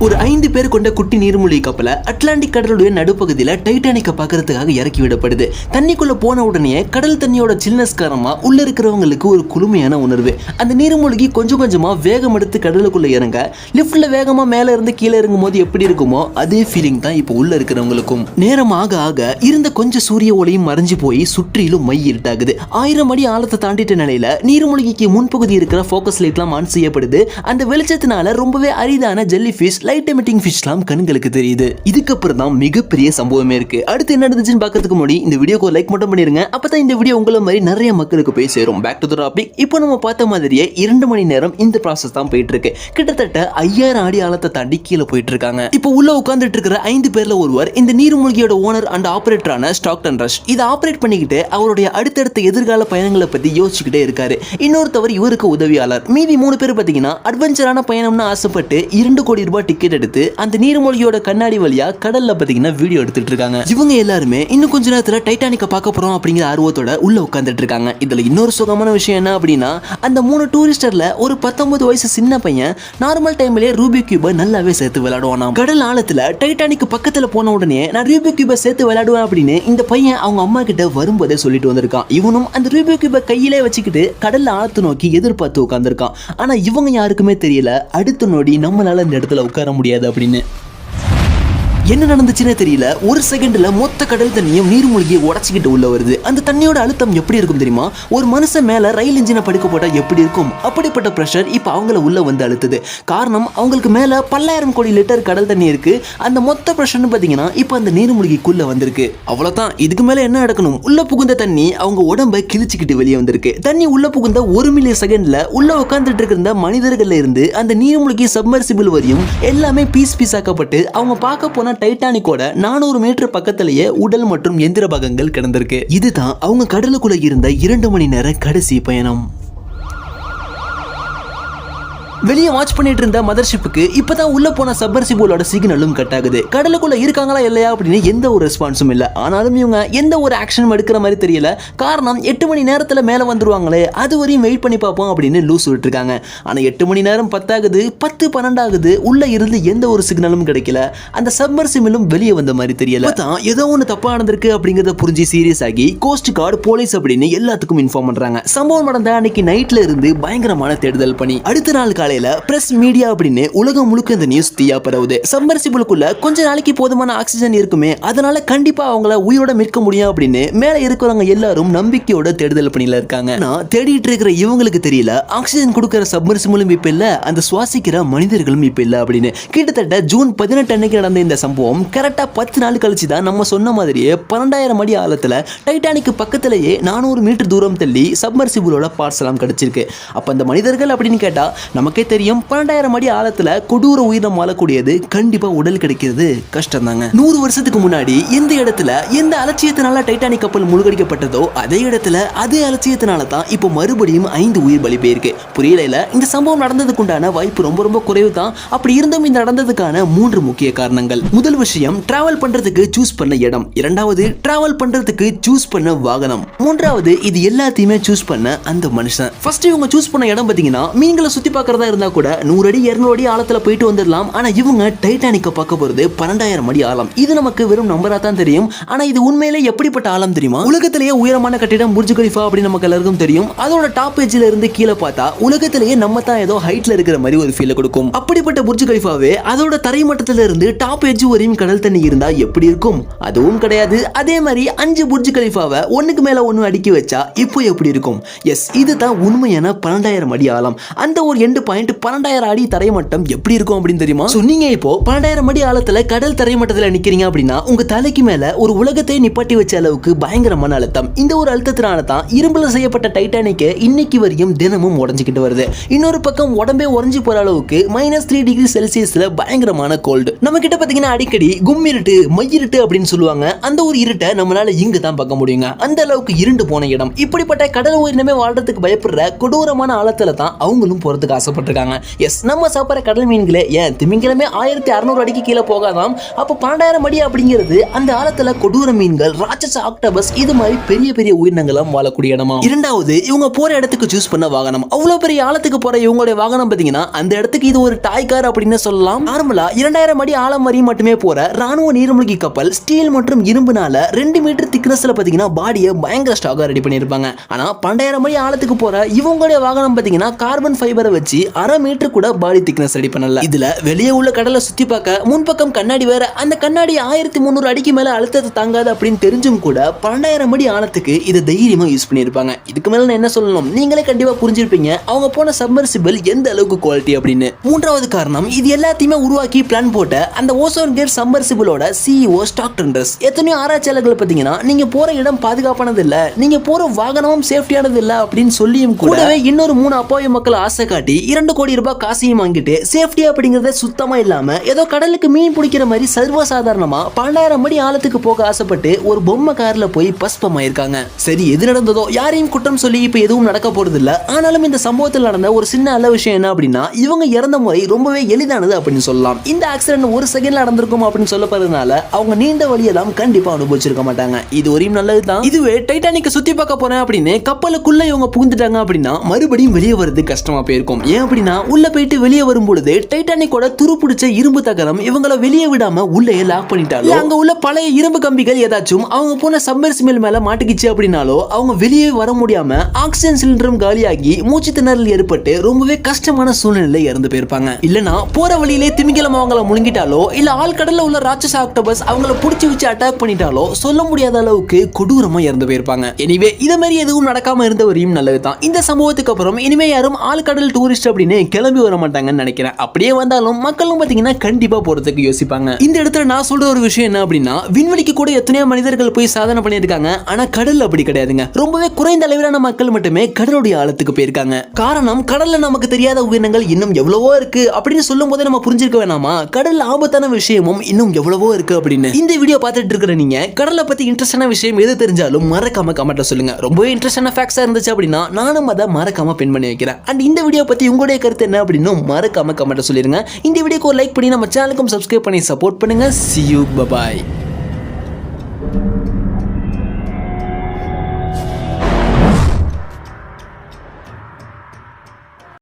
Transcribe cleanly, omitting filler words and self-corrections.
ஒரு 5 பேர் கொண்ட குட்டி நீர்மூழ்கி கப்பல அட்லாண்டிக் கடலுடைய நடுப்பகுதியில் டைட்டானிக்கை பார்க்கறதுக்காக இறக்கி விடப்படுது. தண்ணிக்குள்ள போன உடனே கடல் தண்ணியோட சில்னஸ் காரணமா உள்ள இருக்கிறவங்களுக்கு ஒரு குளுமையான உணர்வு. அந்த நீர்மூழ்கி கொஞ்சம் கொஞ்சமா வேகம் எடுத்து கடலுக்குள்ள இறங்க லிப்ட்ல வேகமா மேல இருந்து கீழே இறங்கும் போது எப்படி இருக்குமோ அதே ஃபீலிங் தான் இப்போ உள்ள இருக்கிறவங்களுக்கும். நேரம் ஆக ஆக இருந்த கொஞ்சம் சூரிய ஒளியும் மறைஞ்சு போய் சுற்றிலும் மை இருட்டாகுது. 1000 அடி ஆழத்தை தாண்டிட்ட நிலையில நீர்மூழ்கிக்கு முன்பகுதி இருக்கிற ஃபோக்கஸ் லைட்லாம் ஆன் செய்யப்படுது. அந்த வெளிச்சத்தினால ரொம்பவே அரிதான ஜெல்லி ஃபிஷ், லைட் எமிட்டிங் ஃபிஷ்லாம் கண்களுக்கு தெரியுது. இதுக்கப்புறம் தான் மிகப்பெரிய சம்பவமே இருக்கு. அடுத்து என்ன நடந்துச்சுன்னு பார்க்கறதுக்கு முன்னாடி இந்த வீடியோக்கு லைக் மட்டும் பண்ணிருங்க. அப்பதான் இந்த வீடியோ உங்களை மாதிரி நிறைய மக்களுக்கு போய் சேரும். Back to the topic. இப்போ நம்ம பார்த்த மாதிரியே 2 மணி நேரம் இந்த ப்ராசஸ் தான் போயிட்டு இருக்கு. கிட்டத்தட்ட 5000 அடி ஆழத்தை தாண்டி கீழே போயிட்டு இருக்காங்க. இப்போ உள்ள உட்கார்ந்துட்டு இருக்கிற 5 பேர்ல ஒருவர் இந்த நீர்மூழ்கியோட ஓனர் அண்ட் ஆபரேட்டரான ஸ்டாக்டன் ரஷ். இதை ஆபரேட் பண்ணிக்கிட்டு அவருடைய அடுத்தடுத்த எதிர்கால பயணங்களை பத்தி யோசிச்சுக்கிட்டே இருக்காரு. இன்னொருத்தவர் இவருக்கு உதவியாளர். மீதி 3 பேர் பாத்தீங்கன்னா அட்வென்ச்சரான பயணம்னு ஆசைப்பட்டு 2 கோடி ரூபாய் டிக்கெட் எடுத்து அந்த நீர்மூழ்கியோட கண்ணாடி வழியா கடல்ல பாத்தீங்கன்னா வீடியோ எடுத்துட்டு இருக்காங்க. இவங்க எல்லாருமே இன்னும் கொஞ்ச நேரத்துல டைட்டானிக்க பார்க்க போறோம் அப்படிங்கிற ஆர்வத்தோட உள்ள உட்கார்ந்துட்டு இருக்காங்க. இதுல இன்னொரு சுகமான விஷயம் என்ன அப்படின்னா, அந்த 3 டூரிஸ்டர்ல ஒரு 19 வயசு சின்ன பையன் நார்மல் டைம்லயே ரூபிக் கியூபை நல்லாவே சேர்த்து விளையாடுவானா. கடல் ஆழத்துல டைட்டானிக் பக்கத்துல போன உடனே நான் ரூபிக் கியூபை சேர்த்து விளையாடுவேன் அப்படின்னு இந்த பையன் அவங்க அம்மா கிட்ட வரும்போதே சொல்லிட்டு வந்திருக்கான். இவனும் அந்த ரூபிக் கியூபை கையிலே வச்சுக்கிட்டு கடல்ல ஆழத்தை நோக்கி எதிர்பார்த்து உட்கார்ந்துருக்கான். ஆனா இவங்க யாருக்குமே தெரியல அடுத்த நொடி நம்மளால இந்த இடத்துல உட்கார முடியாது அப்படின்னு. என்ன நடந்துச்சுன்னே தெரியல. ஒரு செகண்ட்ல மொத்த கடல் தண்ணியும் நீர்மூழ்கியை உடச்சிக்கிட்டு உள்ள வருது. அந்த தண்ணியோட அழுத்தம் எப்படி இருக்கும் தெரியுமா? ஒரு மனுஷன் மேல ரயில் இன்ஜினை படுக்க போட்டா எப்படி இருக்கும் அப்படிப்பட்ட பிரஷர் இப்ப அவங்கள உள்ள வந்து அழுத்துது. காரணம் அவங்களுக்கு மேல 10,000 கோடி லிட்டர் கடல் தண்ணி இருக்கு. அந்த மொத்த பிரஷர்னு பாத்தீங்கன்னா இப்ப அந்த நீர்மூழ்கிக்குள்ள வந்திருக்கு. அவ்வளவுதான். இதுக்கு மேல என்ன நடக்கணும்? உள்ள புகுந்த தண்ணி அவங்க உடம்பை கிழிச்சுக்கிட்டு வெளியே வந்திருக்கு. தண்ணி உள்ள புகுந்த 1 மில்லியன் செகண்ட்ல உள்ள உட்கார்ந்துட்டு இருந்த மனிதர்கள்ல இருந்து அந்த நீர்மூழ்கி சப்மர்சிபிள் வரையும் எல்லாமே பீஸ் ஆக்கப்பட்டு அவங்க பார்க்க போன டைட்டானிக்கோட 400 மீட்டர் பக்கத்திலேயே உடல் மற்றும் எந்திர பாகங்கள் கிடந்திருக்கு. இதுதான் அவங்க கடலுக்குள்ள இருந்த 2 மணி நேர கடைசி பயணம். வெளியே வாட்ச் பண்ணிட்டு இருந்த மதர்ஷிப்புக்கு இப்பதான் உள்ள போன சப்மர்சிபிளோட சிக்னலும் கட் ஆகுது. கடலுக்குள்ள இருக்காங்களா இல்லையா அப்படின்னு எந்த ஒரு ரெஸ்பான்ஸும் இல்ல. ஆனாலும் இவங்க எந்த ஒரு ஆக்ஷனும் எடுக்கிற மாதிரி தெரியல. காரணம் 8 மணி நேரத்துல மேல வந்துருவாங்களே, அது வரையும் வெயிட் பண்ணி பார்ப்போம் அப்படின்னு லூஸ் விட்டு இருக்காங்க. ஆனா 8 மணி நேரம் 10 ஆகுது, 10 12 ஆகுது. உள்ள இருந்து எந்த ஒரு சிக்னலும் கிடைக்கல. அந்த சப்மர்சிபிளும் வெளியே வந்த மாதிரி தெரியல. ஏதோ ஒன்று தப்பா நடந்திருக்கு அப்படிங்கறத புரிஞ்சு சீரியஸ் ஆகி கோஸ்ட் கார்டு, போலீஸ் அப்படின்னு எல்லாத்துக்கும் இன்ஃபார்ம் பண்றாங்க. சம்பவம் நடந்த அன்னைக்கு நைட்ல இருந்து பயங்கரமான தேடுதல் பண்ணி அடுத்த நாள் காலையில பிரஸ் மீடியா அப்படின்னு உலகம் முழுக்க இந்த நியூஸ் தீயா பரவுது. சப்மர்சிபிளுக்குள்ள கொஞ்ச நாளைக்கு போதுமான ஆக்சிஜன் இருக்குமே, அதனால கண்டிப்பா அவங்கள உயிரோட மீட்க முடியும் அப்படின்னு மேல இருக்கிறவங்க எல்லாரும் நம்பிக்கையோட தேடுதல் பணியில இருக்காங்க. தேடிட்டு இருக்கிற இவங்களுக்கு தெரியல ஆக்சிஜன் கொடுக்கிற சப்மர்சிபிளும் இப்ப இல்ல, அந்த சுவாசிக்கிற மனிதர்களும் இப்ப இல்ல அப்படின்னு. கிட்டத்தட்ட ஜூன் 18 அன்னைக்கு நடந்த இந்த சம்பவம் கரெக்டா 10 நாள் கழிச்சு தான் நம்ம சொன்ன மாதிரியே 12,000 அடி ஆழத்துல டைட்டானிக் பக்கத்திலேயே 400 மீட்டர் தூரம் தள்ளி சப்மர்சிபிளோட பார்ட்ஸ் எல்லாம் கிடைச்சிருக்கு. அப்ப அந்த மனிதர்கள் அப்படின்னு கேட்டா நமக்கே தெரியும் 12,000 அடி ஆழத்துல கொடூர உயிரினம் வாழக்கூடியது கண்டிப்பா உடல் கிடைக்கிறது கஷ்டம் தாங்க. 100 வருஷத்துக்கு முன்னாடி எந்த இடத்துல எந்த அலட்சியத்தினால டைட்டானிக் கப்பல் மூழ்கடிக்கப்பட்டதோ அதே இடத்துல அதே அலட்சியத்தினால தான் இப்போ மறுபடியும் 5 உயிர் பலி போயிருக்கு. புரியல. இந்த சம்பவம் நடந்ததுக்கு உண்டான வாய்ப்பு ரொம்ப குறைவு தான். அப்படி இருந்தும் இந்த நடந்ததுக்கான 3 முக்கிய காரணங்கள். முதல் விஷயம், டிராவல் பண்றதுக்கு சூஸ் பண்ண இடம். இரண்டாவது, டிராவல் பண்றதுக்கு சூஸ் பண்ண வாகனம். மூன்றாவது, இது எல்லாத்தையுமே சூஸ் பண்ண அந்த மனுஷன். ஃபர்ஸ்ட் இவங்க சூஸ் பண்ண இடம் பாத்தீங்கன்னா மீன்களை சுத்தி பார்க்கறதா இருந்தா கூட 100 அடி 200 அடி ஆழத்துல போயிட்டு வந்துடலாம். ஆனா இவங்க டைட்டானிக்க பார்க்க போறது 12,000 அடி ஆழம். இது நமக்கு வெறும் நம்பரா தான் தெரியும். ஆனா இது உண்மையிலே எப்படிப்பட்ட ஆழம் தெரியுமா? உலகத்திலேயே உயரமான கட்டிடம் புர்ஜ் கலிஃபா அப்படின்னு நமக்கு எல்லாருக்கும் தெரியும். அதோட டாப் எட்ஜ்ல இருந்து கீழே பார்த்தா உலகத்திலேயே நம்ம தான் ஏதோ ஹைட்ல இருக்கிற மாதிரி ஒரு ஃபீல் கொடுக்கும். அப்படிப்பட்ட புர்ஜ் கலிஃபாவே அதோட தரைமட்டத்தில இருந்து டாப் எட்ஜ் வரையும் கடல் தண்ணி இருந்தா எப்படி இருக்கும்? அதுவும் கிடையாது. அதே மாதிரி 5 புர்ஜ் கலிஃபாவை ஒண்ணுக்கு மேல ஒண்ணு அடுக்கி வச்சா இப்போ எப்படி இருக்கும்? எஸ், இதுதான் உண்மையான 12,000 அடி ஆழம். அந்த ஒரு எண்டு பாயிண்ட் 12,000 அடி தரைமட்டம் எப்படி இருக்கும் அப்படின்னு தெரியுமா? நீங்க இப்போ 12,000 அடி ஆழத்துல கடல் தரைமட்டத்தில் நிக்கிறீங்க அப்படின்னா உங்க தலைக்கு மேல ஒரு உலகத்தை நிப்பாட்டி வச்ச அளவுக்கு பயங்கரமான அழுத்தம். இந்த ஒரு அழுத்தத்தினால தான் இரும்புல செய்யப்பட்ட டைட்டானிக் இன்னைக்கு வரையும் தினமும் உடைஞ்சிக்கிட்டு வருது. இன்னொரு பக்கம் உடம்பே உறைஞ்சு போற அளவுக்கு -3 டிகிரி செல்சியஸ்ல பயங்கரமான கோல்டு. நம்ம கிட்ட பாத்தீங்கன்னா அடிக்கடி கும்மிருட்டு, மையிருட்டு அப்படின்னு சொல்லுவாங்க. அந்த ஒரு இருட்டை நம்மளால இங்க தான் பார்க்க முடியுங்க. அந்த அளவுக்கு இருண்டு போன இடம். இப்படிப்பட்ட கடல் உயிரினமே வாழ்றதுக்கு பயப்படுற கொடூரமான ஆழத்துல தான் அவங்களும் போறதுக்கு ஆசைப்படுறாங்க. போட்டிருக்காங்க. எஸ், நம்ம சாப்பிட்ற கடல் மீன்களே ஏன் திமிங்கலமே 1600 அடிக்கு கீழே போகாதாம். அப்போ 12,000 அடி அப்படிங்கிறது அந்த ஆழத்துல கொடூர மீன்கள், ராட்சச ஆக்டோபஸ் இது மாதிரி பெரிய பெரிய உயிரினங்களும் வாழக்கூடிய இடமா. இரண்டாவது, இவங்க போற இடத்துக்கு சூஸ் பண்ண வாகனம். அவ்வளவு பெரிய ஆழத்துக்கு போற இவங்களுடைய வாகனம் பாத்தீங்கன்னா அந்த இடத்துக்கு இது ஒரு டாய் கார் அப்படின்னு சொல்லலாம். நார்மலா 2000 அடி ஆழம் வரை மட்டுமே போற ராணுவ நீர்மூழ்கி கப்பல் ஸ்டீல் மற்றும் இரும்புனால 2 மீட்டர் திக்னஸ்ல பாத்தீங்கன்னா பாடியை பயங்கர ஸ்ட்ராங்கா ரெடி பண்ணிருப்பாங்க. ஆனா 12,000 அடி ஆழத்துக்கு போற இவங்களுடைய வாகனம் பாத்தீங்கன்னா கார்பன் ஃபைபரை வச்சு 1/2 மீட்டர் கூட பாடி திக்னஸ் ரெடி பண்ணல. இதுல வெளியே உள்ள கடலை சுத்தி பார்க்க முன்பக்கம் கண்ணாடி வேற. அந்த கண்ணாடி 1300 அடிக்கு மேல அழுத்தத்தை தாங்காது அப்படின்னு தெரிஞ்சும் கூட 12,000 அடி ஆழத்துக்கு இதை தைரியமா யூஸ் பண்ணிருப்பாங்க. இதுக்கு மேல நான் என்ன சொல்லணும், நீங்களே கண்டிப்பா புரிஞ்சிருப்பீங்க அவங்க போன சப்மர்சிபிள் எந்த அளவுக்கு குவாலிட்டி அப்படின்னு. மூன்றாவது காரணம், இது எல்லாத்தையுமே உருவாக்கி பிளான் போட்ட அந்த ஓசோன் கேட் சப்மர்சிபிளோட சிஇஓ ஸ்டாக் டெண்டர்ஸ். எத்தனையோ ஆராய்ச்சியாளர்கள் பாத்தீங்கன்னா நீங்க போற இடம் பாதுகாப்பானது இல்ல, நீங்க போற வாகனமும் சேஃப்டியானது இல்ல அப்படின்னு சொல்லியும் கூடவே இன்னொரு 3 அப்பாவி மக்கள் ஆசை காட்டி 2 கோடி ரூபாய் காசையும் வாங்கிட்டு சேஃப்டி அப்படிங்கறத சுத்தமா இல்லாம ஏதோ கடலுக்கு மீன் பிடிக்கிற மாதிரி சர்வசாதாரணமா 12,000 அடி ஆழத்துக்கு போக ஆசைப்பட்டு ஒரு பொம்மை கார்ல போய் பஸ்பமாயிருக்காங்க. சரி, எது நடந்ததோ யாரையும் குற்றம் சொல்லி இப்ப எதுவும் நடக்க போறது இல்ல. ஆனாலும் இந்த சம்பவத்தில் நடந்த ஒரு சின்ன நல்ல விஷயம் என்ன அப்படின்னா இவங்க இறந்த முறை ரொம்பவே எளிதானது அப்படின்னு சொல்லலாம். இந்த ஆக்சிடென்ட் ஒரு செகண்ட்ல நடந்திருக்கும் அப்படின்னு சொல்லப்படுறதுனால அவங்க நீண்ட வழியெல்லாம் கண்டிப்பா அனுபவிச்சிருக்க மாட்டாங்க. இது வரையும் நல்லதுதான். இதுவே டைட்டானிக் சுத்தி பார்க்க போறேன் அப்படின்னு கப்பலுக்குள்ள இவங்க புகுந்துட்டாங்க அப்படின்னா மறுபடியும் வெளியே வருது கஷ்டமா போயிருக்கும். ஏன் அப்படின்னா உள்ள போயிட்டு வெளியே வரும்பொழுது டைட்டானிக்கோட துருப்பிடிச்ச இரும்பு தகரம் இவங்களை வெளியே விடாம உள்ளே லாக் பண்ணிட்டாலும் அங்க உள்ள பழைய இரும்பு கம்பிகள் ஏதாச்சும் அவங்க போன சப்மர்சிபிள் மேல மாட்டிக்கிச்சு அப்படின்னாலோ அவங்க வெளியே வர முடியாம ஆக்சிஜன் சிலிண்டரும் காலியாகி மூச்சு திணறல் ஏற்பட்டு ரொம்பவே கஷ்டமான சூழ்நிலையில இறந்து போயிருப்பாங்க. இல்லனா போற வழியிலே திமிங்கலம் அவங்கள முழுங்கிட்டாலோ இல்ல ஆழ்கடல்ல உள்ள ராட்சச ஆக்டோபஸ் அவங்கள புடிச்சு வச்சு அட்டாக் பண்ணிட்டாலோ சொல்ல முடியாத அளவுக்கு கொடூரமா இறந்து போயிருப்பாங்க. எனிவே இத மாதிரி எதுவும் நடக்காம இருந்த வரையும் நல்லதுதான். இந்த சம்பவத்துக்கு அப்புறம் இனிமே யாரும் ஆழ்கடல் டூரிஸ்ட் அப்படின்னு கிளம்பி வர மாட்டாங்கன்னு நினைக்கிறேன். அப்படியே வந்தாலும் மக்களும் பாத்தீங்கன்னா கண்டிப்பா போறதுக்கு யோசிப்பாங்க. இந்த இடத்துல நான் சொல்ற ஒரு விஷயம் என்ன அப்படின்னா விண்வெளிக்கு கூட எத்தனையோ மனிதர்கள் போய் சாதனை பண்ணியிருக்காங்க. ஆனா கடல் அப்படி கிடையாதுங்க. ரொம்பவே குறைந்த அளவிலான மக்கள் மட்டுமே கடலுடைய ஆழத்துக்கு போயிருக்காங்க. காரணம், கடல்ல நமக்கு தெரியாத உயிரினங்கள் இன்னும் எவ்வளவோ இருக்கு அப்படின்னு சொல்லும் போதே நம்ம புரிஞ்சிருக்க வேணாமா கடல் ஆபத்தான விஷயமும் இன்னும் எவ்வளவோ இருக்கு அப்படின்னு. இந்த வீடியோ பார்த்துட்டு இருக்கிற நீங்க கடலை பத்தி இன்ட்ரெஸ்டான விஷயம் எது தெரிஞ்சாலும் மறக்காம கமெண்ட்ல சொல்லுங்க. ரொம்பவே இன்ட்ரெஸ்டான ஃபேக்ட்ஸா இருந்துச்சு அப்படின்னா நானும் அதை மறக்காம பின் பண்ணி வைக்கிறேன். அண்ட் இந்த வீடியோ பத்தி உங்களுடைய கருத்து என்ன அப்படின்னு மறக்காம கமெண்ட்ல சொல்லிருங்க. இந்த வீடியோக்கு ஒரு லைக் பண்ணி நம்ம சேனலுக்கும் சப்ஸ்கிரைப் பண்ணி சப்போர்ட் பண்ணுங்க. See you, bye bye.